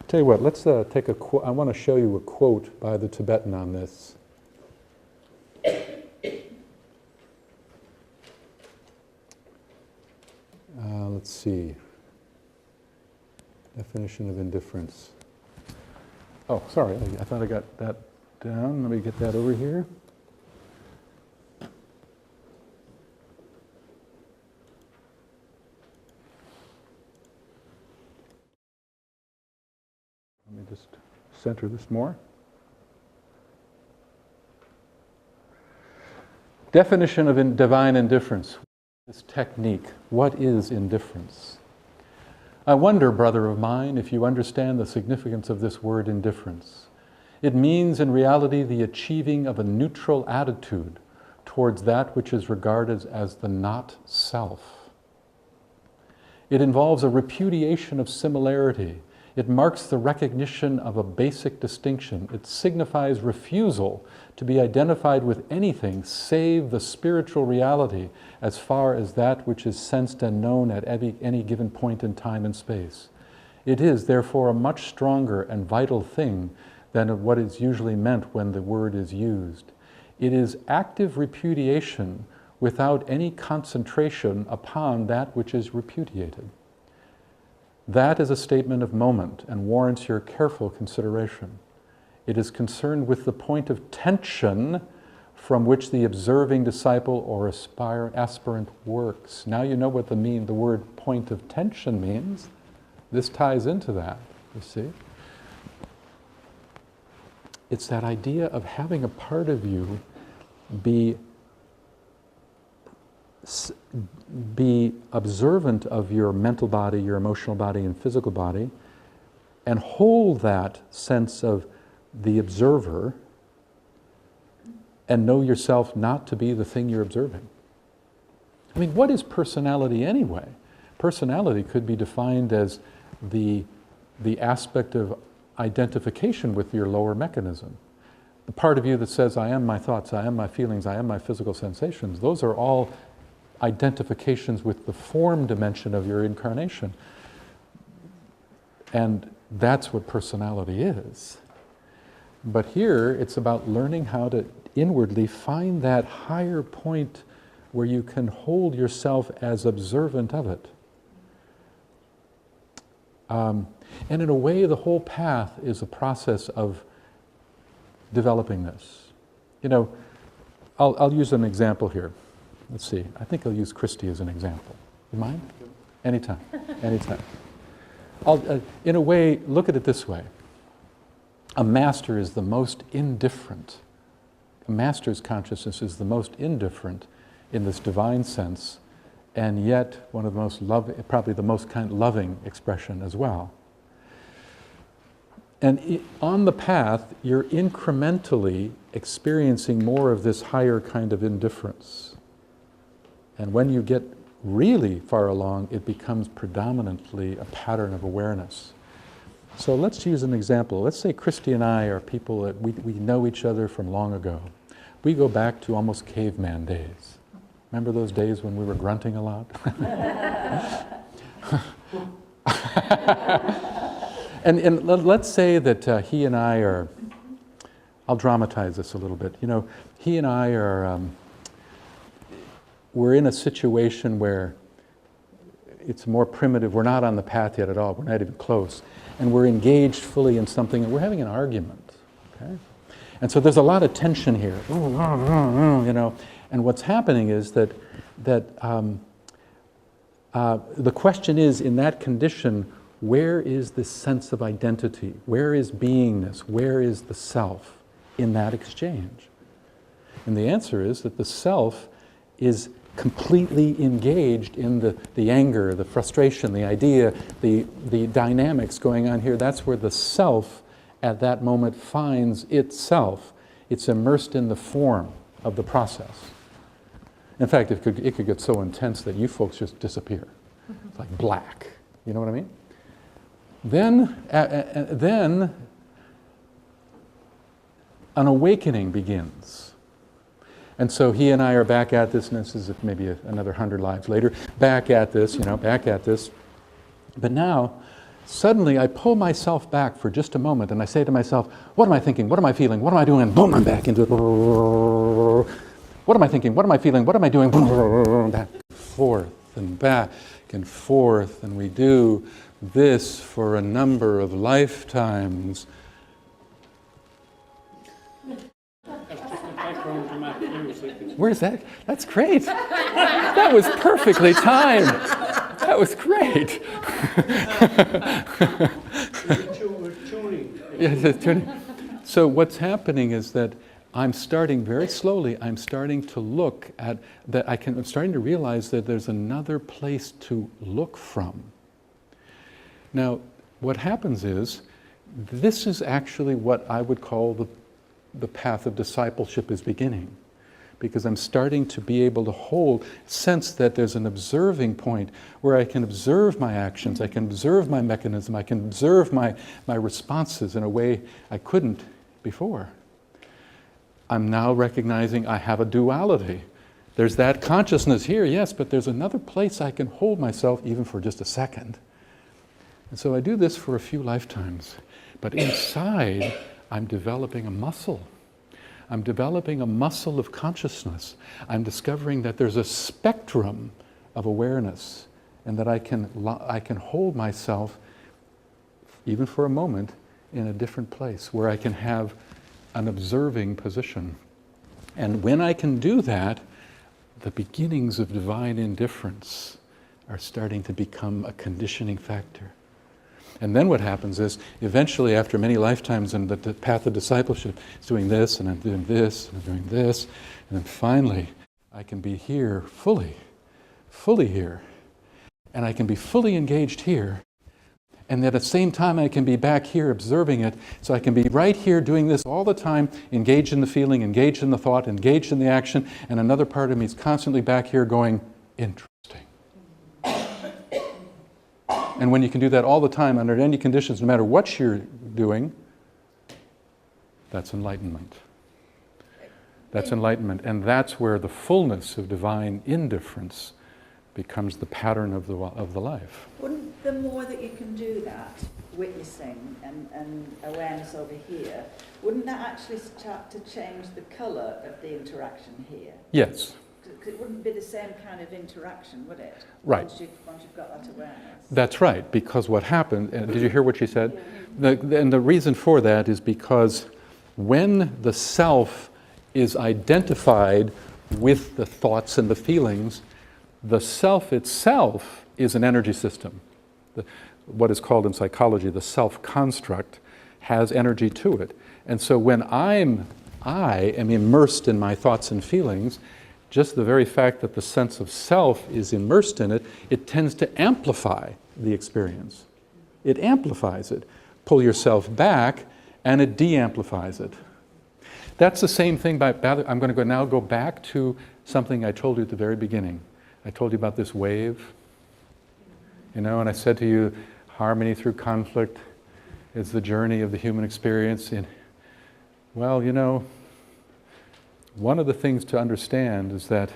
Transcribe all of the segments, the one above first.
Tell you what, let's take a quote. I want to show you a quote by the Tibetan on this. Let's see. Definition of indifference. Oh, sorry, I thought I got that down. Let me get that over here. Let me just center this more. Definition of divine indifference. This technique. What is indifference? I wonder, brother of mine, if you understand the significance of this word indifference. It means in reality the achieving of a neutral attitude towards that which is regarded as the not self. It involves a repudiation of similarity. It marks the recognition of a basic distinction. It signifies refusal to be identified with anything save the spiritual reality as far as that which is sensed and known at any given point in time and space. It is, therefore, a much stronger and vital thing than what is usually meant when the word is used. It is active repudiation without any concentration upon that which is repudiated. That is a statement of moment and warrants your careful consideration. It is concerned with the point of tension from which the observing disciple or aspirant works. Now you know what the word point of tension means. This ties into that, you see. It's that idea of having a part of you be observant of your mental body, your emotional body, and physical body, and hold that sense of the observer and know yourself not to be the thing you're observing. I mean, what is personality anyway? Personality could be defined as the aspect of identification with your lower mechanism. The part of you that says, I am my thoughts, I am my feelings, I am my physical sensations, those are all identifications with the form dimension of your incarnation. And that's what personality is. But here, it's about learning how to inwardly find that higher point where you can hold yourself as observant of it. And in a way, the whole path is a process of developing this. You know, I'll use an example here. Let's see, I think I'll use Christy as an example. You mind? Anytime, anytime. In a way, look at it this way. A master is the most indifferent. A master's consciousness is the most indifferent in this divine sense, and yet one of the most probably the most loving expression as well. And on the path, you're incrementally experiencing more of this higher kind of indifference. And when you get really far along, it becomes predominantly a pattern of awareness. So let's use an example. Let's say Christy and I are people that we know each other from long ago. We go back to almost caveman days. Remember those days when we were grunting a lot? and let's say that he and I are, I'll dramatize this a little bit. You know, he and I are, we're in a situation where it's more primitive. We're not on the path yet at all. We're not even close. And we're engaged fully in something, and we're having an argument. Okay? And so there's a lot of tension here, you know. And what's happening is that the question is, in that condition, where is this sense of identity? Where is beingness? Where is the self in that exchange? And the answer is that the self is completely engaged in the anger, the frustration, the idea, the dynamics going on here. That's where the self at that moment finds itself. It's immersed in the form of the process. In fact, it could get so intense that you folks just disappear. It's like black. You know what I mean? Then an awakening begins. And so he and I are back at this, and this is maybe another 100 lives later, back at this, you know, back at this. But now, suddenly I pull myself back for just a moment and I say to myself, what am I thinking? What am I feeling? What am I doing? And boom, I'm back into it. What am I thinking? What am I feeling? What am I doing? Back and forth and back and forth. And we do this for a number of lifetimes. Where's that? That's great. That was perfectly timed. That was great. Yes, it's tuning. So what's happening is that I'm starting very slowly, I'm starting to look at that I'm starting to realize that there's another place to look from. Now, what happens is, this is actually what I would call the path of discipleship is beginning. Because I'm starting to be able to sense that there's an observing point where I can observe my actions, I can observe my mechanism, I can observe my responses in a way I couldn't before. I'm now recognizing I have a duality. There's that consciousness here, yes, but there's another place I can hold myself even for just a second. And so I do this for a few lifetimes. But inside, I'm developing a muscle. I'm developing a muscle of consciousness. I'm discovering that there's a spectrum of awareness and that I can hold myself, even for a moment, in a different place where I can have an observing position. And when I can do that, the beginnings of divine indifference are starting to become a conditioning factor. And then what happens is, eventually after many lifetimes in the path of discipleship, it's doing this, and I'm doing this, and I'm doing this, and then finally I can be here fully here. And I can be fully engaged here. And at the same time I can be back here observing it, so I can be right here doing this all the time, engaged in the feeling, engaged in the thought, engaged in the action, and another part of me is constantly back here going, interesting. And when you can do that all the time, under any conditions, no matter what you're doing, that's enlightenment. That's enlightenment. And that's where the fullness of divine indifference becomes the pattern of the life. Wouldn't the more that you can do that, witnessing and awareness over here, wouldn't that actually start to change the colour of the interaction here? Yes. It wouldn't be the same kind of interaction, would it? Right. Once you've got that awareness. That's right, because what happened, did you hear what she said? And the reason for that is because when the self is identified with the thoughts and the feelings, the self itself is an energy system. What is called in psychology the self-construct has energy to it. And so when I am immersed in my thoughts and feelings, just the very fact that the sense of self is immersed in it, it tends to amplify the experience. It amplifies it. Pull yourself back, and it de-amplifies it. That's the same thing I'm going to now go back to something I told you at the very beginning. I told you about this wave, and I said to you, harmony through conflict is the journey of the human experience. Well, one of the things to understand is that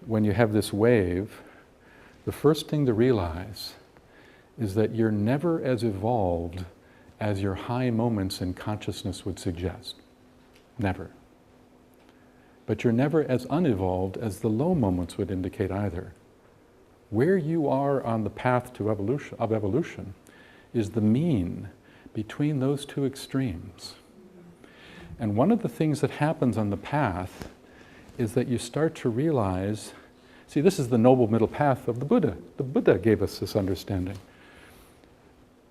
when you have this wave, the first thing to realize is that you're never as evolved as your high moments in consciousness would suggest. Never. But you're never as unevolved as the low moments would indicate either. Where you are on the path to evolution is the mean between those two extremes. And one of the things that happens on the path is that you start to realize, see, this is the noble middle path of the Buddha. The Buddha gave us this understanding,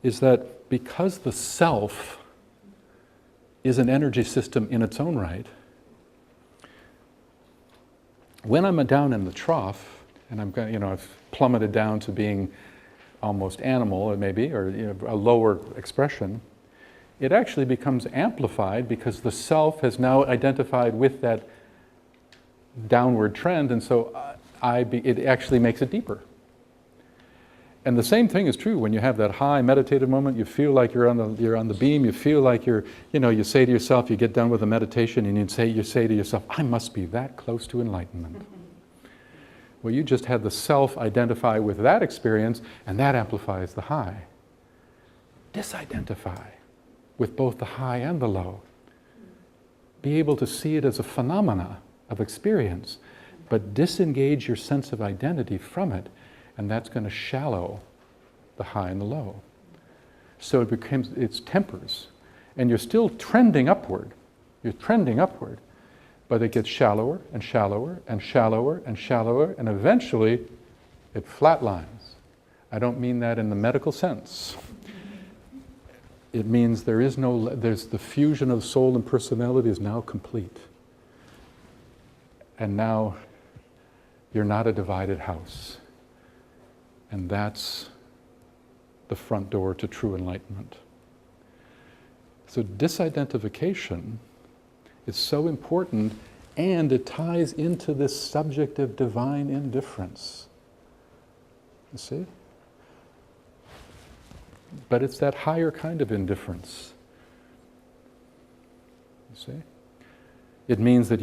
is that because the self is an energy system in its own right, when I'm down in the trough, and I've plummeted down to being almost animal, maybe, or a lower expression, it actually becomes amplified because the self has now identified with that downward trend, and so it actually makes it deeper. And the same thing is true when you have that high meditative moment. You feel like you're on the beam. You feel like you say to yourself, you get done with a meditation, and you say to yourself, I must be that close to enlightenment. Well, you just had the self identify with that experience, and that amplifies the high. Disidentify with both the high and the low. Be able to see it as a phenomena of experience, but disengage your sense of identity from it, and that's going to shallow the high and the low. So it's tempers, and you're still trending upward. You're trending upward, but it gets shallower and shallower and shallower and shallower, and eventually it flatlines. I don't mean that in the medical sense. It means there's the fusion of soul and personality is now complete. And now you're not a divided house. And that's the front door to true enlightenment. So disidentification is so important, and it ties into this subject of divine indifference. You see? But it's that higher kind of indifference. You see? It means that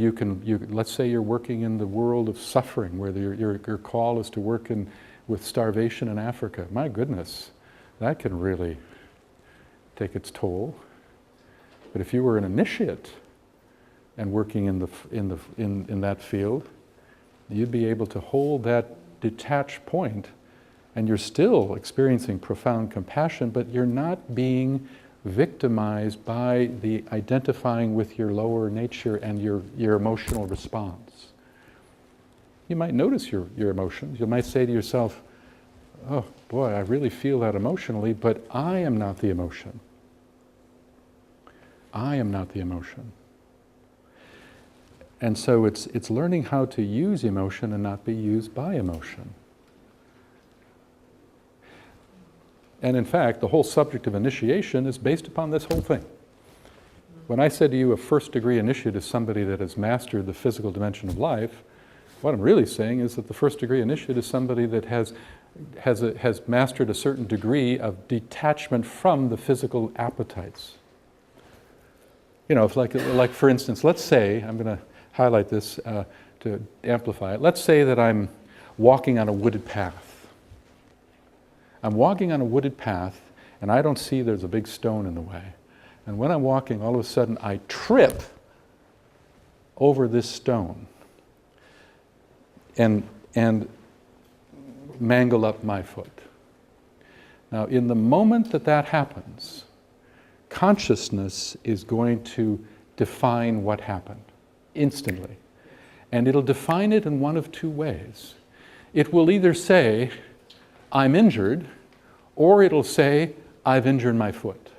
let's say you're working in the world of suffering, where your call is to work with starvation in Africa. My goodness, that can really take its toll. But if you were an initiate and working in that field, you'd be able to hold that detached point, and you're still experiencing profound compassion, but you're not being victimized by the identifying with your lower nature and your emotional response. You might notice your emotions. You might say to yourself, oh boy, I really feel that emotionally, but I am not the emotion. I am not the emotion. And so it's learning how to use emotion and not be used by emotion. And in fact, the whole subject of initiation is based upon this whole thing. When I said to you a first-degree initiate is somebody that has mastered the physical dimension of life, what I'm really saying is that the first-degree initiate is somebody that has mastered a certain degree of detachment from the physical appetites. You know, if like for instance, let's say, I'm going to highlight this to amplify it. Let's say that I'm walking on a wooded path. I'm walking on a wooded path, and I don't see there's a big stone in the way. And when I'm walking, all of a sudden I trip over this stone and mangle up my foot. Now, in the moment that happens, consciousness is going to define what happened instantly. And it'll define it in one of two ways. It will either say, I'm injured, or it'll say, I've injured my foot.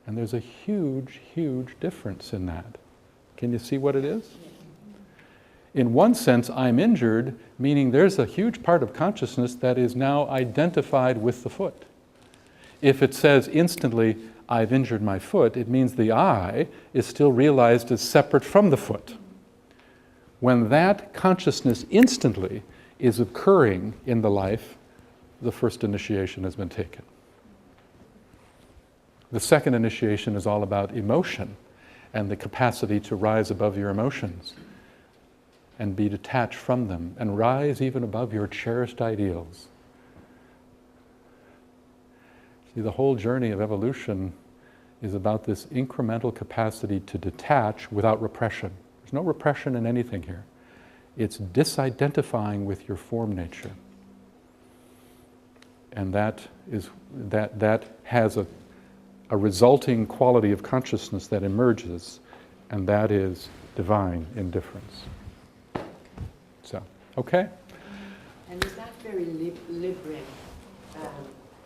And there's a huge, huge difference in that. Can you see what it is? In one sense, I'm injured, meaning there's a huge part of consciousness that is now identified with the foot. If it says instantly, I've injured my foot, it means the I is still realized as separate from the foot. When that consciousness instantly is occurring in the life, the first initiation has been taken. The second initiation is all about emotion and the capacity to rise above your emotions and be detached from them and rise even above your cherished ideals. See, the whole journey of evolution is about this incremental capacity to detach without repression. There's no repression in anything here. It's disidentifying with your form nature. And that has a resulting quality of consciousness that emerges, and that is divine indifference. So, okay? And is that very Libran,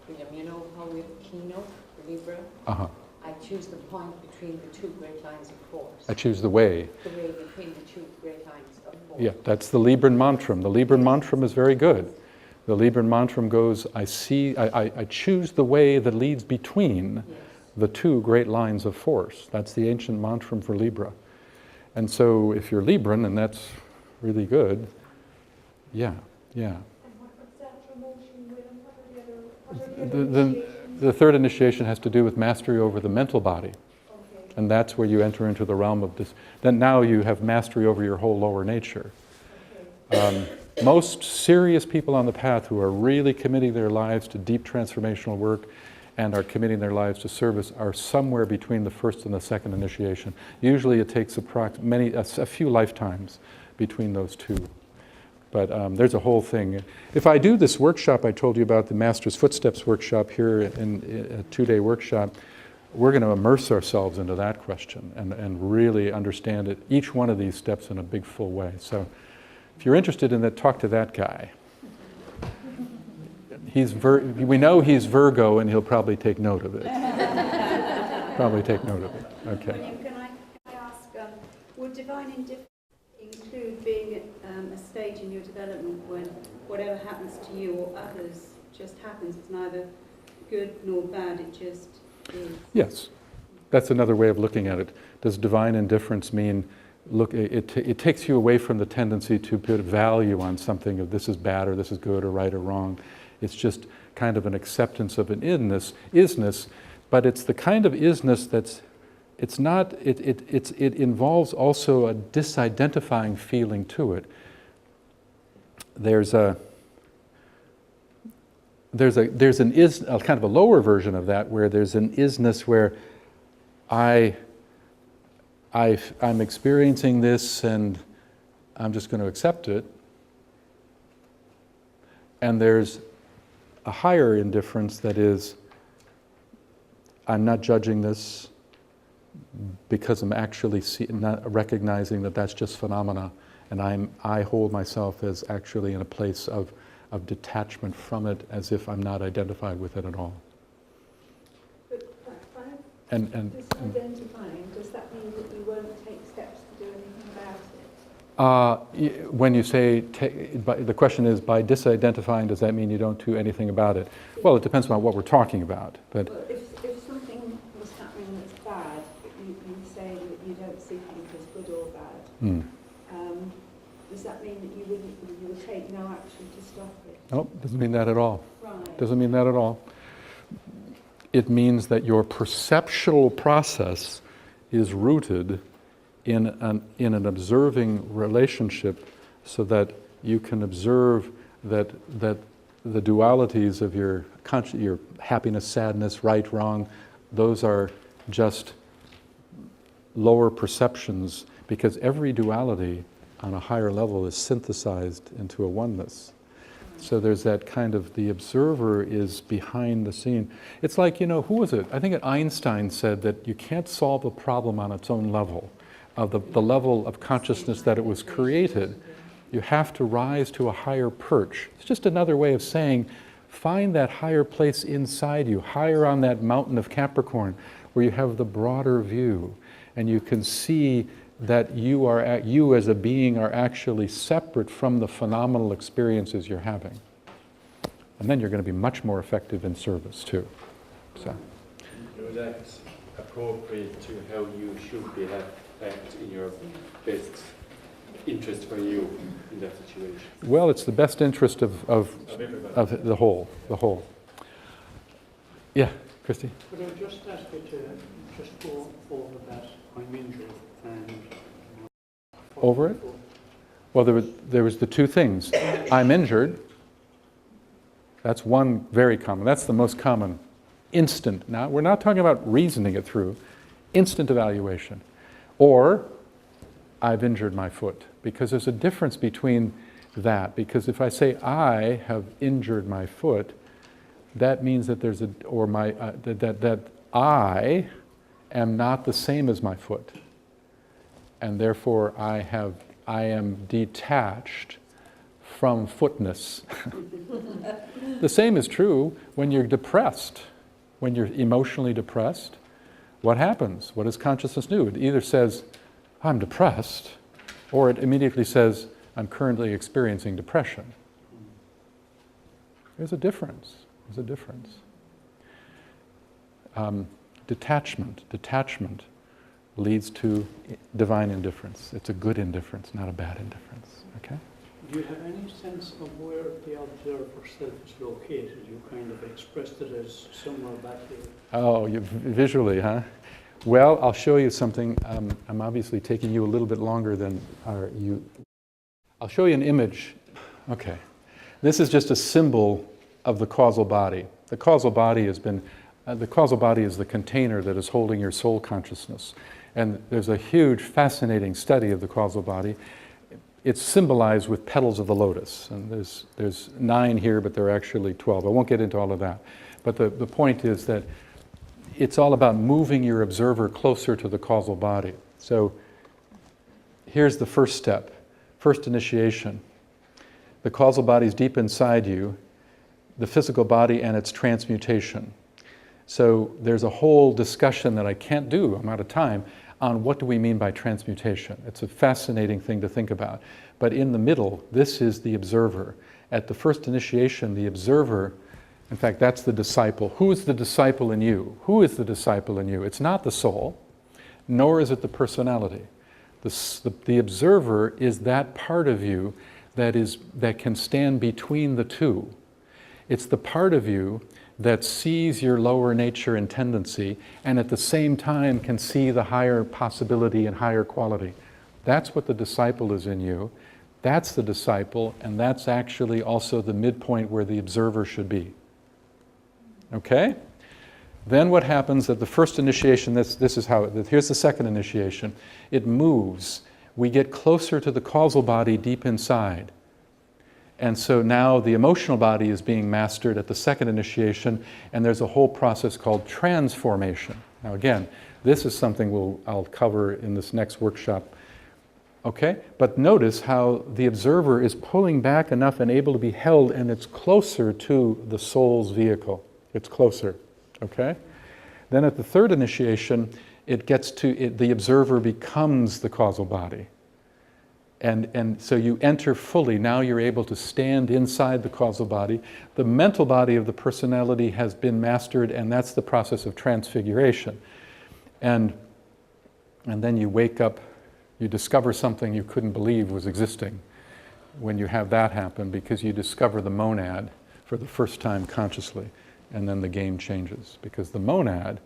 William? You know how we have keynote, Libra? Uh-huh. I choose the point between the two great lines of force. I choose the way. The way between the two great lines of force. Yeah, that's the Libra Mantra. The Libra Mantra is very good. The Libra Mantra goes, I choose the way that leads between the two great lines of force. That's the ancient mantra for Libra. And so if you're Libran, and that's really good, yeah. And what's that promotion with? What are the other initiations? The third initiation has to do with mastery over the mental body. Okay. And that's where you enter into the realm of this. Then now you have mastery over your whole lower nature. Okay. Most serious people on the path who are really committing their lives to deep transformational work and are committing their lives to service are somewhere between the first and the second initiation. Usually it takes a few lifetimes between those two. But there's a whole thing. If I do this workshop I told you about, the Master's Footsteps workshop here in a 2-day workshop, we're going to immerse ourselves into that question and really understand it, each one of these steps in a big full way. So if you're interested in that, talk to that guy. We know he's Virgo and he'll probably take note of it. Probably take note of it. Okay. William, can I ask, would divine indifference include being at a stage in your development when whatever happens to you or others just happens? It's neither good nor bad, it just is. Yes. That's another way of looking at it. Does divine indifference mean, look, it takes you away from the tendency to put value on something of this is bad or this is good or right or wrong. It's just kind of an acceptance of an isness, but it's the kind of isness that's, it's not, it involves also a disidentifying feeling to it. There's an kind of a lower version of that where there's an isness where I'm experiencing this and I'm just going to accept it. And there's a higher indifference that is, I'm not judging this because I'm actually not recognizing that that's just phenomena, and I hold myself as actually in a place of detachment from it, as if I'm not identified with it at all. But by And disidentifying, does that mean that you won't take steps to do anything about it? when you say, the question is, by disidentifying, does that mean you don't do anything about it? Well, it depends on what we're talking about. But Well, if something was happening that's bad, you say that you don't see things as good or bad, does that mean that you will take no action to stop it? no, doesn't mean that at all. Right. Doesn't mean that at all. It means that your perceptual process is rooted in an observing relationship, so that you can observe that the dualities of your happiness, sadness, right, wrong, those are just lower perceptions, because every duality on a higher level is synthesized into a oneness. So there's that kind of, the observer is behind the scene. It's like, who was it? I think Einstein said that you can't solve a problem on its own level, of the level of consciousness that it was created. You have to rise to a higher perch. It's just another way of saying, find that higher place inside you, higher on that mountain of Capricorn, where you have the broader view, and you can see that you as a being are actually separate from the phenomenal experiences you're having. And then you're going to be much more effective in service too. So. That's appropriate to how you should be act in your best interest for you in that situation. Well, it's the best interest of the whole. Yeah, Christy? Could I just ask you to just go over that? I'm injured and... Over it? Well, there was the two things. I'm injured. That's one very common. That's the most common. Instant. Now, we're not talking about reasoning it through. Instant evaluation. Or, I've injured my foot. Because there's a difference between that. Because if I say I have injured my foot, that means that there's that I am not the same as my foot. And therefore I am detached from footness. The same is true when you're depressed. When you're emotionally depressed, what happens? What does consciousness do? It either says, I'm depressed, or it immediately says, I'm currently experiencing depression. There's a difference. There's a difference. Detachment leads to divine indifference. It's a good indifference, not a bad indifference. Okay? Do you have any sense of where the observer self is located? You kind of expressed it as somewhere back here. Oh, visually, huh? Well, I'll show you something. I'm obviously taking you a little bit longer than you. I'll show you an image Okay. This is just a symbol of the causal body. The causal body is the container that is holding your soul consciousness. And there's a huge, fascinating study of the causal body. It's symbolized with petals of the lotus. And there's 9 here, but there are actually 12. I won't get into all of that. But the point is that it's all about moving your observer closer to the causal body. So here's the first step, first initiation. The causal body is deep inside you, the physical body and its transmutation. So there's a whole discussion that I can't do, I'm out of time, on what do we mean by transmutation. It's a fascinating thing to think about. But in the middle, this is the observer. At the first initiation, the observer, in fact, that's the disciple. Who is the disciple in you? Who is the disciple in you? It's not the soul, nor is it the personality. The observer is that part of you that can stand between the two. It's the part of you that sees your lower nature and tendency, and at the same time can see the higher possibility and higher quality. That's what the disciple is in you. That's the disciple, and that's actually also the midpoint where the observer should be. Okay? Then what happens at the first initiation, this is how, here's the second initiation. It moves. We get closer to the causal body deep inside. And so now the emotional body is being mastered at the second initiation, and there's a whole process called transformation. Now again, this is something I'll cover in this next workshop. Okay? But notice how the observer is pulling back enough and able to be held, and it's closer to the soul's vehicle. It's closer. Okay? Then at the third initiation, the observer becomes the causal body. And so you enter fully. Now you're able to stand inside the causal body. The mental body of the personality has been mastered, and that's the process of transfiguration. And then you wake up, you discover something you couldn't believe was existing when you have that happen, because you discover the monad for the first time consciously. And then the game changes, because the monad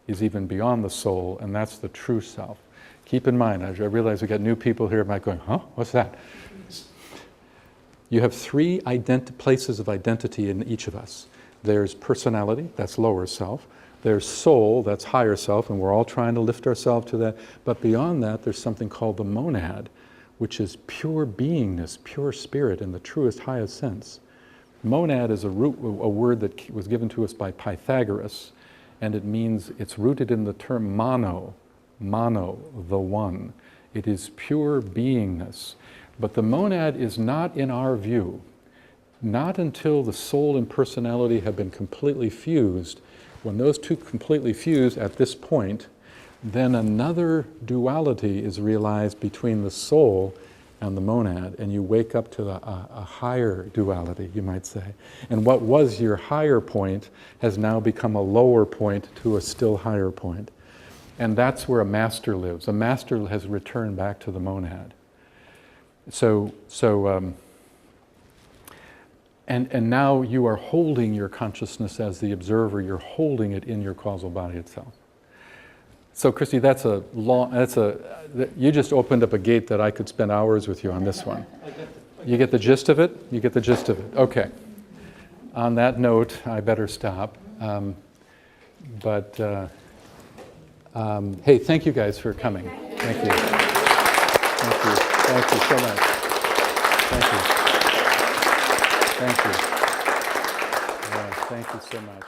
is even beyond the soul, and that's the true self. Keep in mind, I realize we got new people here, might going, huh? What's that? You have 3 places of identity in each of us. There's personality, that's lower self. There's soul, that's higher self, and we're all trying to lift ourselves to that. But beyond that, there's something called the monad, which is pure beingness, pure spirit in the truest, highest sense. Monad is a word that was given to us by Pythagoras, and it's rooted in the term mono, the one. It is pure beingness. But the monad is not in our view. Not until the soul and personality have been completely fused. When those two completely fuse at this point, then another duality is realized between the soul and the monad, and you wake up to a higher duality, you might say. And what was your higher point has now become a lower point to a still higher point. And that's where a master lives. A master has returned back to the monad. And now you are holding your consciousness as the observer. You're holding it in your causal body itself. So, Christy, you just opened up a gate that I could spend hours with you on this one. You get the gist of it? You get the gist of it. Okay. On that note, I better stop. Hey, thank you guys for coming. Thank you. Thank you. Thank you so much. Thank you. Thank you. Yeah, thank you so much.